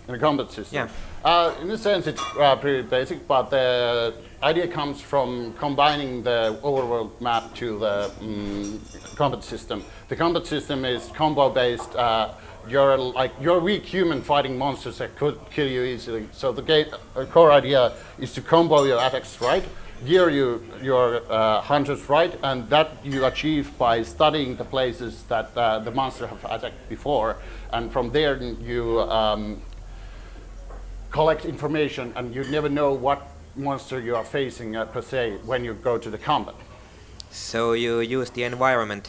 In the combat system? Yeah. In a sense, it's pretty basic, but the idea comes from combining the overworld map to the combat system. The combat system is combo-based. You're weak human fighting monsters that could kill you easily. So the core idea is to combo your attacks right, gear your hunters right, and that you achieve by studying the places that the monster have attacked before, and from there you collect information, and you never know what monster you are facing per se when you go to the combat. So you use the environment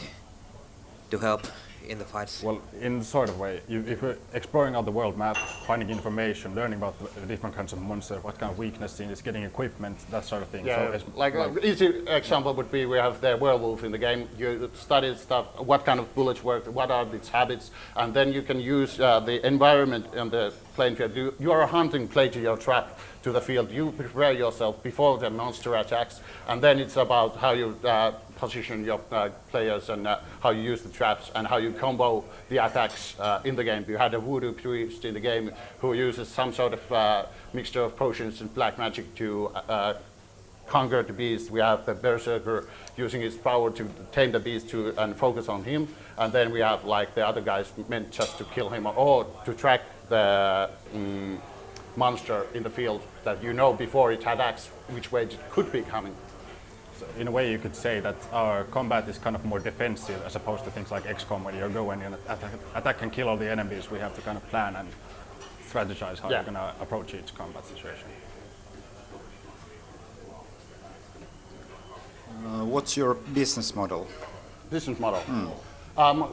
to help in the fights? Well, in sort of way. If you're exploring out the world map, finding information, learning about the different kinds of monsters, what kind of weakness is getting equipment, that sort of thing. Yeah, so an easy example would be we have the werewolf in the game. You study stuff, what kind of bullets work, what are its habits, and then you can use the environment in the playing field. You are hunting, play to your trap to the field. You prepare yourself before the monster attacks, and then it's about how you position your players and how you use the traps and how you combo the attacks in the game. You had a voodoo priest in the game who uses some sort of mixture of potions and black magic to conquer the beast. We have the berserker using his power to tame the beast and focus on him. And then we have like the other guys meant just to kill him or to track the monster in the field that you know before it attacks which way it could be coming. So in a way you could say that our combat is kind of more defensive as opposed to things like XCOM where you're going and attack and kill all the enemies. We have to kind of plan and strategize how you're going to approach each combat situation. What's your business model? Business model?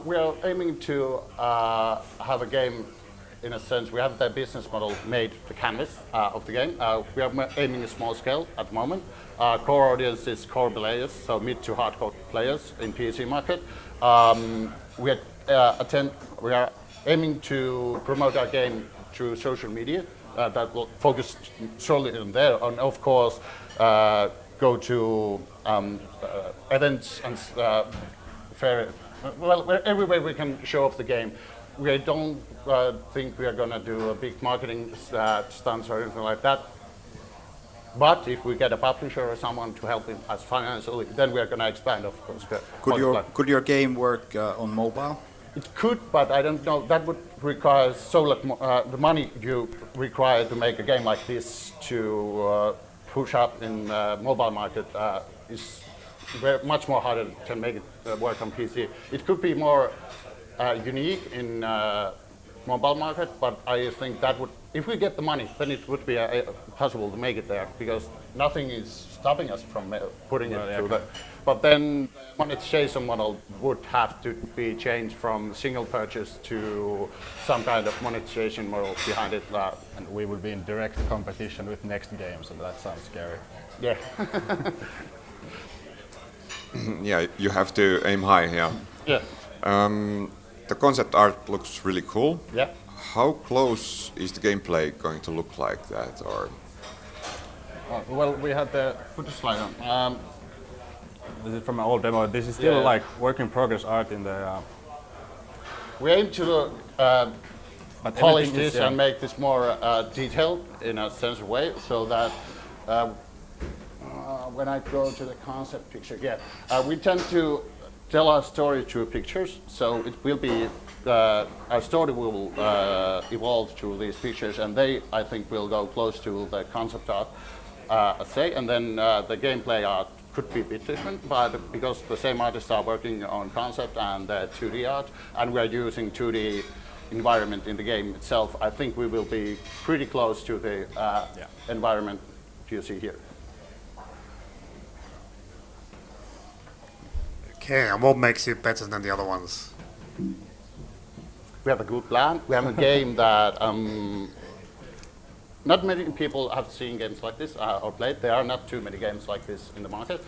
We are aiming to have a game, in a sense, we have the business model made, the canvas of the game. We are aiming a small scale at the moment. Our core audience is core players, so mid to hardcore players in PC market. We are aiming to promote our game through social media that will focus solely on there, and of course go to events and everywhere we can show off the game. We don't think we are going to do a big marketing stunts or anything like that. But if we get a publisher or someone to help us financially, then we are going to expand, of course. Could your game work on mobile? It could, but I don't know. That would require so much the money you require to make a game like this to push up in mobile market is much more harder to make it work on PC. It could be more unique in mobile market, but I think that would, if we get the money, then it would be possible to make it there, because nothing is stopping us from putting it through that. But then the monetization model would have to be changed from single purchase to some kind of monetization model behind it. And we would be in direct competition with Next Games, and that sounds scary. Yeah. Yeah, you have to aim high, yeah. Yeah. The concept art looks really cool. Yeah. How close is the gameplay going to look like that, or? Well, we had the. Put the slide on. This is from an old demo. This is still like work in progress art in the. We aim to polish this and make this more detailed in a sense of way, so that when I go to the concept picture, we tend to tell our story through pictures, so it will be our story will evolve through these pictures, and they, I think, will go close to the concept art, and then the gameplay art could be a bit different, but because the same artists are working on concept and 2D art, and we are using 2D environment in the game itself, I think we will be pretty close to the environment you see here. Okay, and what makes you better than the other ones? We have a good plan. We have a game that not many people have seen games like this or played. There are not too many games like this in the market.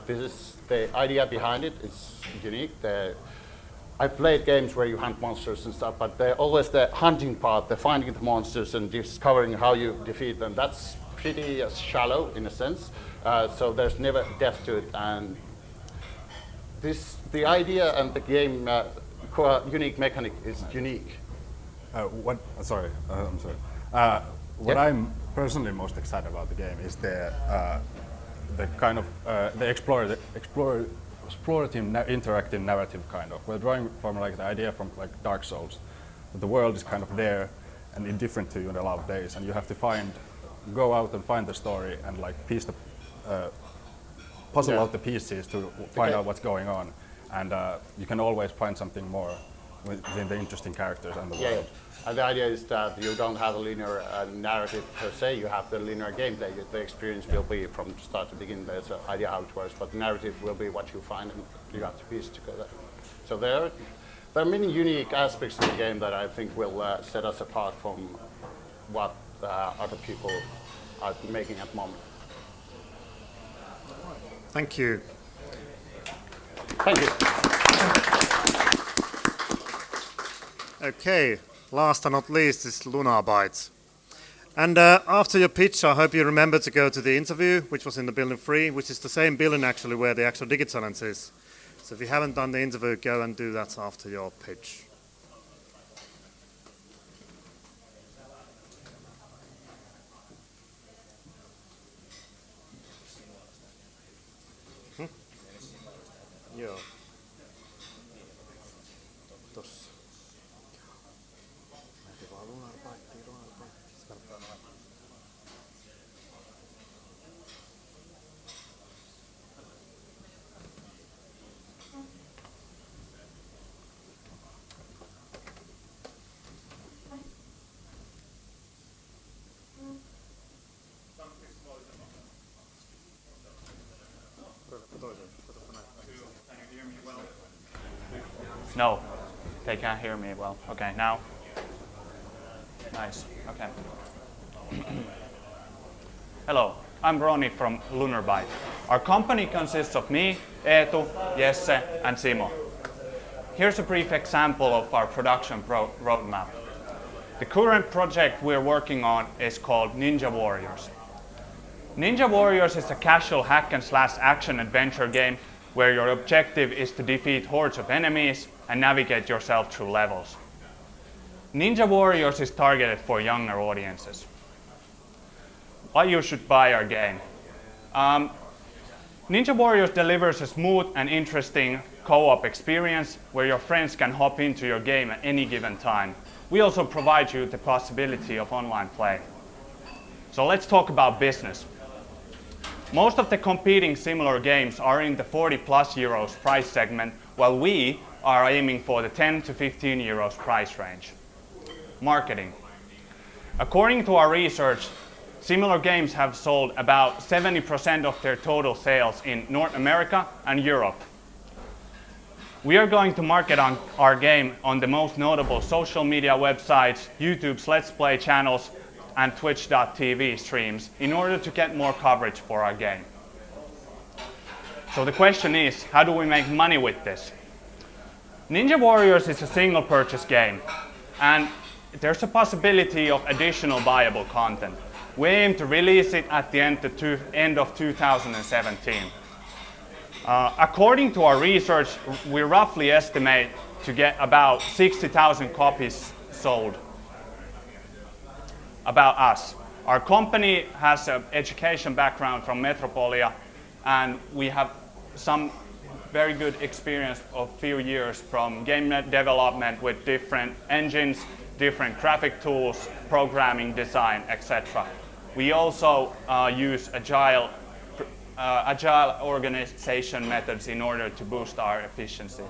This is the idea behind it. It's unique. I've played games where you hunt monsters and stuff, but always the hunting part, the finding the monsters and discovering how you defeat them. That's pretty shallow in a sense. So there's never depth to it. And the idea and the game unique mechanic is unique. I'm sorry. What I'm personally most excited about the game is the kind of the explorative interactive narrative kind of. We're drawing from like the idea from like Dark Souls, that the world is kind of there and indifferent to you in a lot of days, and you have to go out and find the story and like piece the puzzle out the pieces to find out what's going on, and you can always find something more within the interesting characters and the world. And the idea is that you don't have a linear narrative per se, you have the linear gameplay. The experience will be from start to begin, there's an idea how it works, but the narrative will be what you find and you have to piece together. So there are many unique aspects of the game that I think will set us apart from what other people are making at the moment. Thank you. Thank you. Okay, last and not least is Lunar Bytes. And after your pitch, I hope you remember to go to the interview, which was in the building 3, which is the same building actually where the actual Digitalents is. So if you haven't done the interview, go and do that after your pitch. Joo. Tossa. Mietin vaan Lunar Bytea. No, they can't hear me well. Okay, now? Nice, okay. Hello, I'm Ronnie from Lunar Byte. Our company consists of me, Eetu, Jesse, and Simo. Here's a brief example of our production roadmap. The current project we're working on is called Ninja Warriors. Ninja Warriors is a casual hack and slash action adventure game where your objective is to defeat hordes of enemies and navigate yourself through levels. Ninja Warriors is targeted for younger audiences. Why you should buy our game? Ninja Warriors delivers a smooth and interesting co-op experience where your friends can hop into your game at any given time. We also provide you the possibility of online play. So let's talk about business. Most of the competing similar games are in the 40+ euros price segment, while we are aiming for the 10 to 15 euros price range. Marketing. According to our research, similar games have sold about 70% of their total sales in North America and Europe. We are going to market our game on the most notable social media websites, YouTube's Let's Play channels, and Twitch.tv streams in order to get more coverage for our game. So the question is, how do we make money with this? Ninja Warriors is a single purchase game, and there's a possibility of additional viable content. We aim to release it at the end of 2017. According to our research, we roughly estimate to get about 60,000 copies sold. About us. Our company has an education background from Metropolia, and we have some very good experience of few years from game development with different engines, different graphic tools, programming, design, etc. We also use agile organization methods in order to boost our efficiency.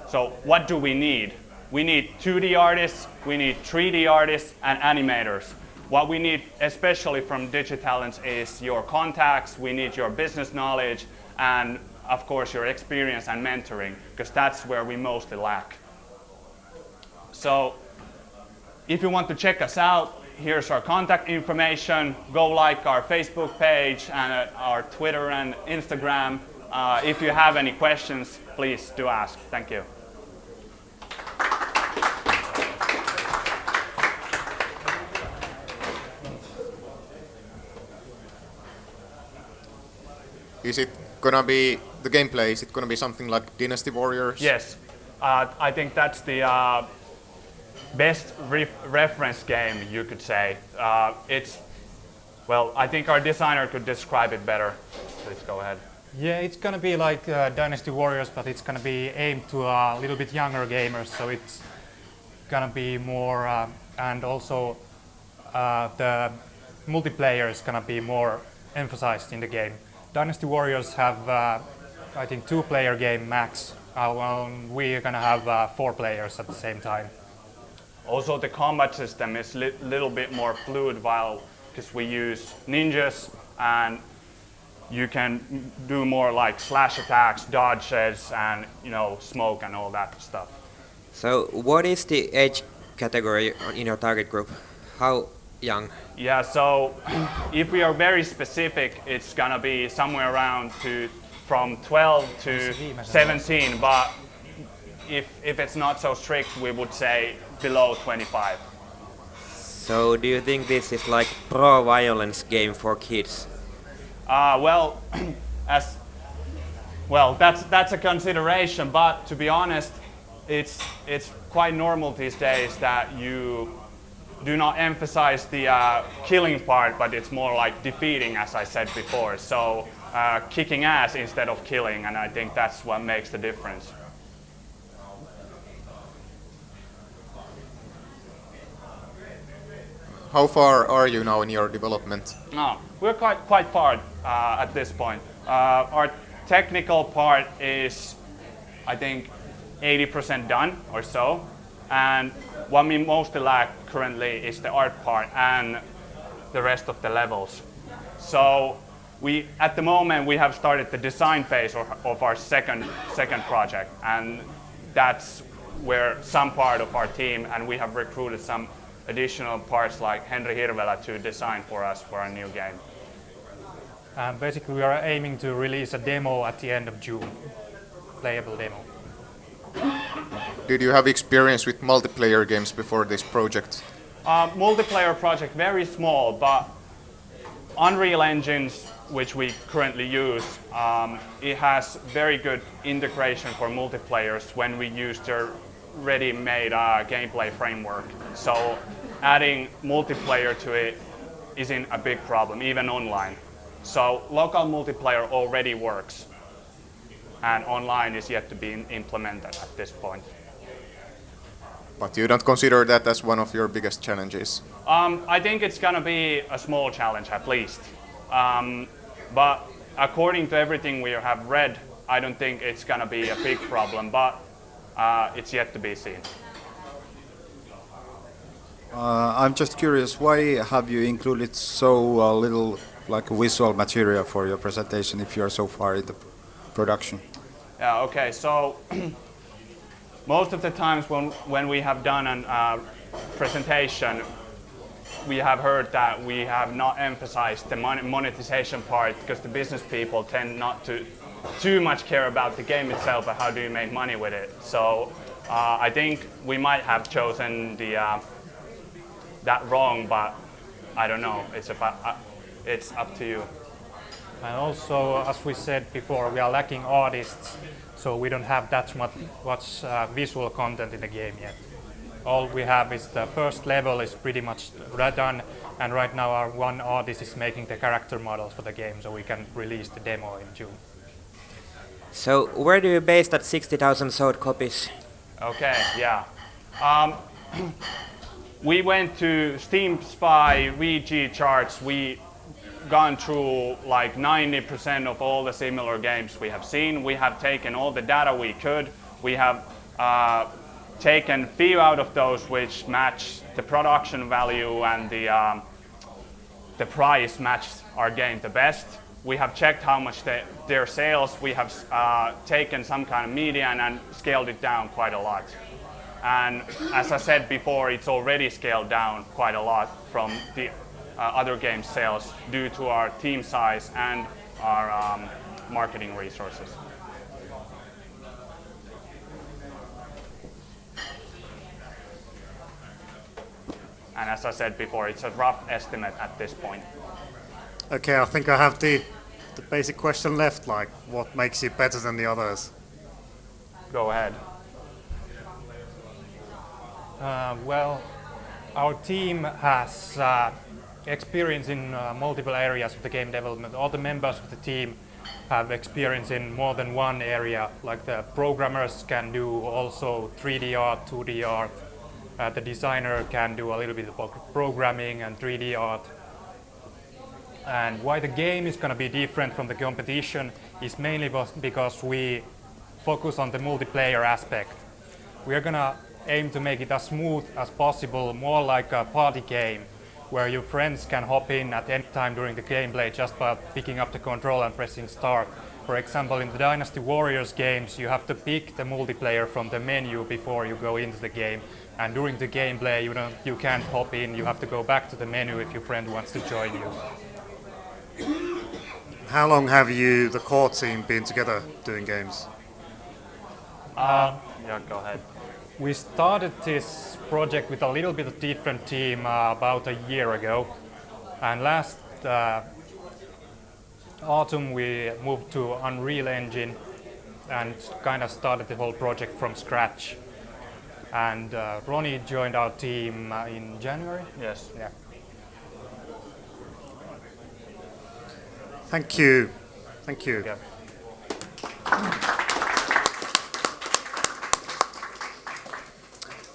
So what do we need? We need 2D artists, we need 3D artists, and animators. What we need, especially from Digitalents, is your contacts, we need your business knowledge, and of course your experience and mentoring, because that's where we mostly lack. So if you want to check us out, here's our contact information. Go like our Facebook page and our Twitter and Instagram. If you have any questions, please do ask. Thank you. Is it gonna be the gameplay? Is it gonna be something like Dynasty Warriors? Yes, I think that's the best reference game, you could say. Well, I think our designer could describe it better. Please go ahead. Yeah, it's gonna be like Dynasty Warriors, but it's gonna be aimed to a little bit younger gamers, so it's gonna be more, and also the multiplayer is gonna be more emphasized in the game. Dynasty Warriors have, I think, 2-player game max. We're gonna have 4 players at the same time. Also, the combat system is a little bit more fluid, because we use ninjas, and you can do more like slash attacks, dodges, and smoke and all that stuff. So, what is the age category in your target group? How young? Yeah, so if we are very specific, it's gonna be somewhere around from 12 to 17, but if it's not so strict, we would say below 25. So do you think this is like pro-violence game for kids? Well, that's a consideration, but to be honest, it's quite normal these days that you do not emphasize the killing part, but it's more like defeating, as I said before. So kicking ass instead of killing, and I think that's what makes the difference. How far are you now in your development? We're quite far at this point. Our technical part is, I think, 80% done or so. And what we mostly lack currently is the art part and the rest of the levels. So at the moment, we have started the design phase of our second project. And that's where some part of our team, and we have recruited some additional parts like Henri Hirvelä to design for us for our new game. Basically, we are aiming to release a demo at the end of June, playable demo. Did you have experience with multiplayer games before this project? Multiplayer project, very small, but Unreal Engines, which we currently use, it has very good integration for multiplayers when we use their ready-made gameplay framework. So adding multiplayer to it isn't a big problem, even online. So local multiplayer already works. and online is yet to be implemented at this point. But you don't consider that as one of your biggest challenges? I think it's going to be a small challenge at least. But according to everything we have read, I don't think it's going to be a big problem, but it's yet to be seen. I'm just curious, why have you included so little like visual material for your presentation if you're so far in the production? Yeah, okay, so most of the times when we have done a presentation, we have heard that we have not emphasized the monetization part because the business people tend not to too much care about the game itself, but how do you make money with it. So I think we might have chosen that wrong, but I don't know. It's up to you. And also, as we said before, we are lacking artists, so we don't have that much visual content in the game yet. All we have is the first level is pretty much done, and right now our one artist is making the character models for the game, so we can release the demo in June. So where do you base that 60,000 sold copies? Okay, yeah. We went to Steam Spy, VG charts. We gone through like 90% of all the similar games we have seen. We have taken all the data we could. We have taken few out of those which match the production value and the price match our game the best. We have checked how much their sales. We have taken some kind of median and scaled it down quite a lot. And as I said before, it's already scaled down quite a lot from the other game sales due to our team size and our marketing resources. And as I said before, it's a rough estimate at this point. Okay, I think I have the basic question left, like what makes you better than the others? Go ahead. Well, our team has experience in multiple areas of the game development. All the members of the team have experience in more than one area. Like the programmers can do also 3D art, 2D art. The designer can do a little bit of programming and 3D art. And why the game is going to be different from the competition is mainly because we focus on the multiplayer aspect. We are going to aim to make it as smooth as possible, more like a party game, where your friends can hop in at any time during the gameplay just by picking up the control and pressing start. For example, in the Dynasty Warriors games, you have to pick the multiplayer from the menu before you go into the game. And during the gameplay, you can't hop in, you have to go back to the menu if your friend wants to join you. How long have you, the core team, been together doing games? Yeah, go ahead. We started this project with a little bit of different team about a year ago. And last autumn we moved to Unreal Engine and kind of started the whole project from scratch. And Ronnie joined our team in January? Yes. Yeah. Thank you. Thank you. Yeah.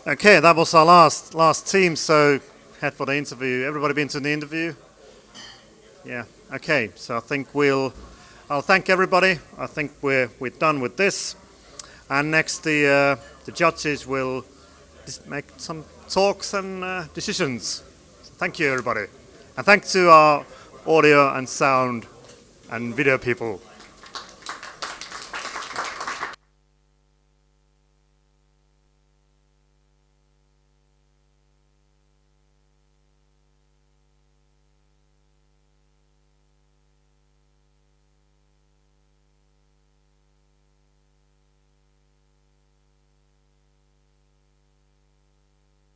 Okay, that was our last team, so head for the interview. Everybody been to the interview? Yeah, okay, so I think I'll thank everybody. I think we're done with this. And next the judges will make some talks and decisions. So thank you everybody. And thanks to our audio and sound and video people.